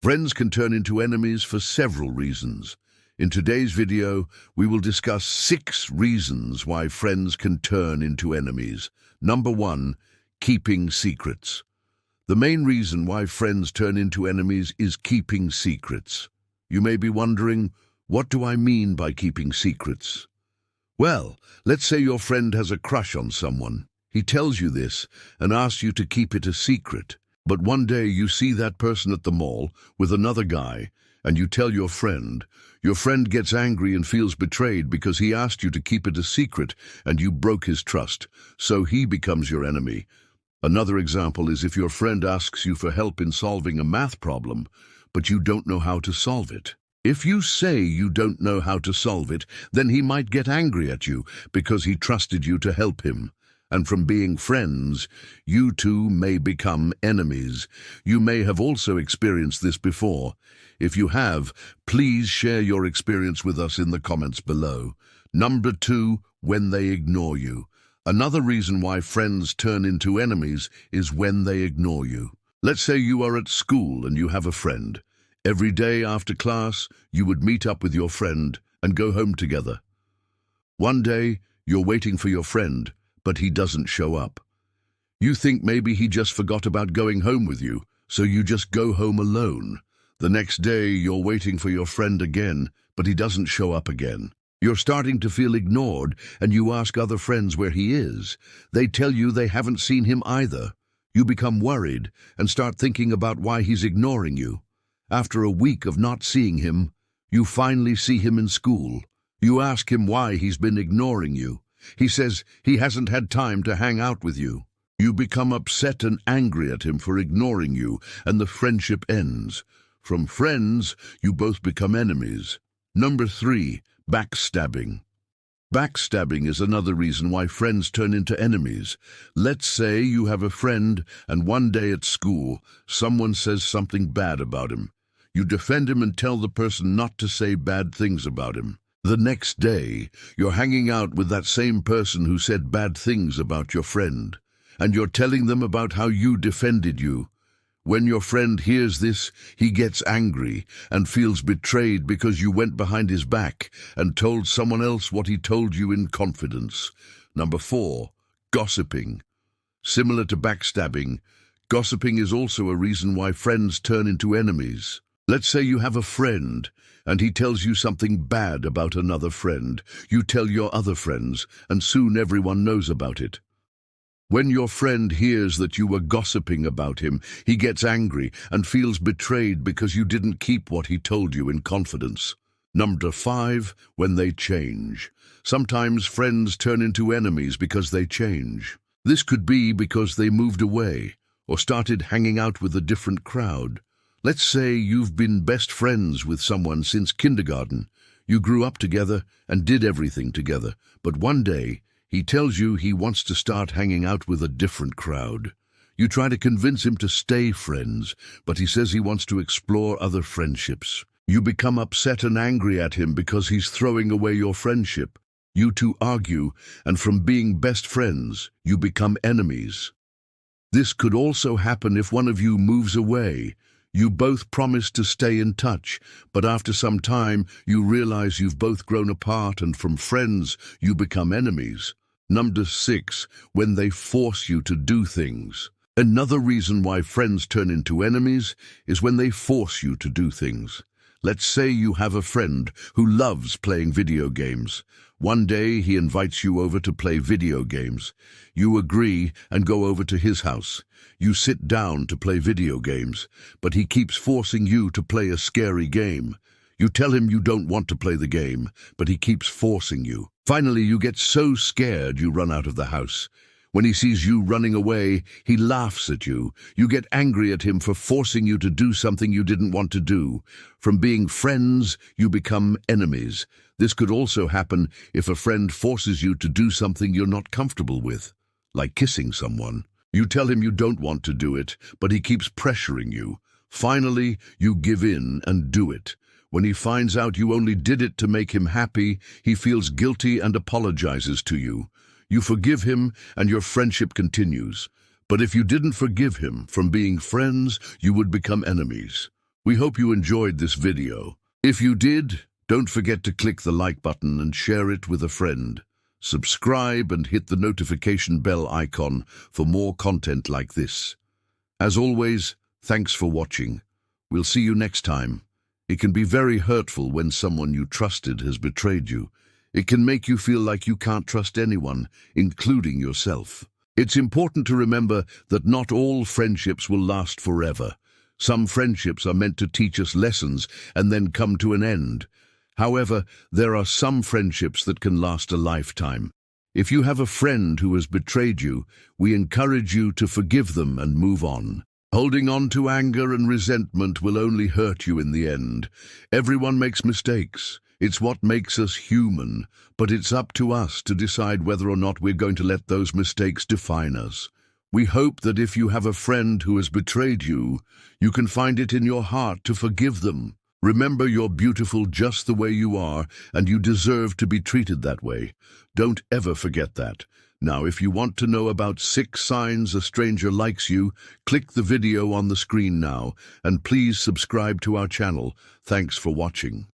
Friends can turn into enemies for several reasons. In today's video, we will discuss 6 reasons why friends can turn into enemies. Number 1, keeping secrets. The main reason why friends turn into enemies is keeping secrets. You may be wondering, what do I mean by keeping secrets? Well, let's say your friend has a crush on someone. He tells you this and asks you to keep it a secret. But one day you see that person at the mall with another guy, and you tell your friend. Your friend gets angry and feels betrayed because he asked you to keep it a secret and you broke his trust, so he becomes your enemy. Another example is if your friend asks you for help in solving a math problem, but you don't know how to solve it. If you say you don't know how to solve it, then he might get angry at you because he trusted you to help him. And from being friends, you two may become enemies. You may have also experienced this before. If you have, please share your experience with us in the comments below. Number 2, when they ignore you. Another reason why friends turn into enemies is when they ignore you. Let's say you are at school and you have a friend. Every day after class, you would meet up with your friend and go home together. One day, you're waiting for your friend, but he doesn't show up. You think maybe he just forgot about going home with you, so you just go home alone. The next day, you're waiting for your friend again, but he doesn't show up again. You're starting to feel ignored, and you ask other friends where he is. They tell you they haven't seen him either. You become worried and start thinking about why he's ignoring you. After a week of not seeing him, you finally see him in school. You ask him why he's been ignoring you. He says he hasn't had time to hang out with you. You become upset and angry at him for ignoring you, and the friendship ends. From friends, you both become enemies. Number 3, backstabbing. Backstabbing is another reason why friends turn into enemies. Let's say you have a friend, and one day at school, someone says something bad about him. You defend him and tell the person not to say bad things about him. The next day, you're hanging out with that same person who said bad things about your friend, and you're telling them about how you defended you. When your friend hears this, he gets angry and feels betrayed because you went behind his back and told someone else what he told you in confidence. Number 4, gossiping. Similar to backstabbing, gossiping is also a reason why friends turn into enemies. Let's say you have a friend, and he tells you something bad about another friend. You tell your other friends, and soon everyone knows about it. When your friend hears that you were gossiping about him, he gets angry and feels betrayed because you didn't keep what he told you in confidence. Number 5, when they change. Sometimes friends turn into enemies because they change. This could be because they moved away or started hanging out with a different crowd. Let's say you've been best friends with someone since kindergarten. You grew up together and did everything together, but one day he tells you he wants to start hanging out with a different crowd. You try to convince him to stay friends, but he says he wants to explore other friendships. You become upset and angry at him because he's throwing away your friendship. You two argue, and from being best friends, you become enemies. This could also happen if one of you moves away. You both promise to stay in touch, but after some time, you realize you've both grown apart, and from friends, you become enemies. Number 6, when they force you to do things. Another reason why friends turn into enemies is when they force you to do things. Let's say you have a friend who loves playing video games. One day he invites you over to play video games. You agree and go over to his house. You sit down to play video games, but he keeps forcing you to play a scary game. You tell him you don't want to play the game, but he keeps forcing you. Finally, you get so scared you run out of the house. When he sees you running away, he laughs at you. You get angry at him for forcing you to do something you didn't want to do. From being friends, you become enemies. This could also happen if a friend forces you to do something you're not comfortable with, like kissing someone. You tell him you don't want to do it, but he keeps pressuring you. Finally, you give in and do it. When he finds out you only did it to make him happy, he feels guilty and apologizes to you. You forgive him and your friendship continues. But if you didn't forgive him, from being friends, you would become enemies. We hope you enjoyed this video. If you did, don't forget to click the like button and share it with a friend. Subscribe and hit the notification bell icon for more content like this. As always, thanks for watching. We'll see you next time. It can be very hurtful when someone you trusted has betrayed you. It can make you feel like you can't trust anyone, including yourself. It's important to remember that not all friendships will last forever. Some friendships are meant to teach us lessons and then come to an end. However, there are some friendships that can last a lifetime. If you have a friend who has betrayed you, we encourage you to forgive them and move on. Holding on to anger and resentment will only hurt you in the end. Everyone makes mistakes. It's what makes us human, but it's up to us to decide whether or not we're going to let those mistakes define us. We hope that if you have a friend who has betrayed you, you can find it in your heart to forgive them. Remember, you're beautiful just the way you are, and you deserve to be treated that way. Don't ever forget that. Now, if you want to know about 6 signs a stranger likes you, click the video on the screen now, and please subscribe to our channel. Thanks for watching.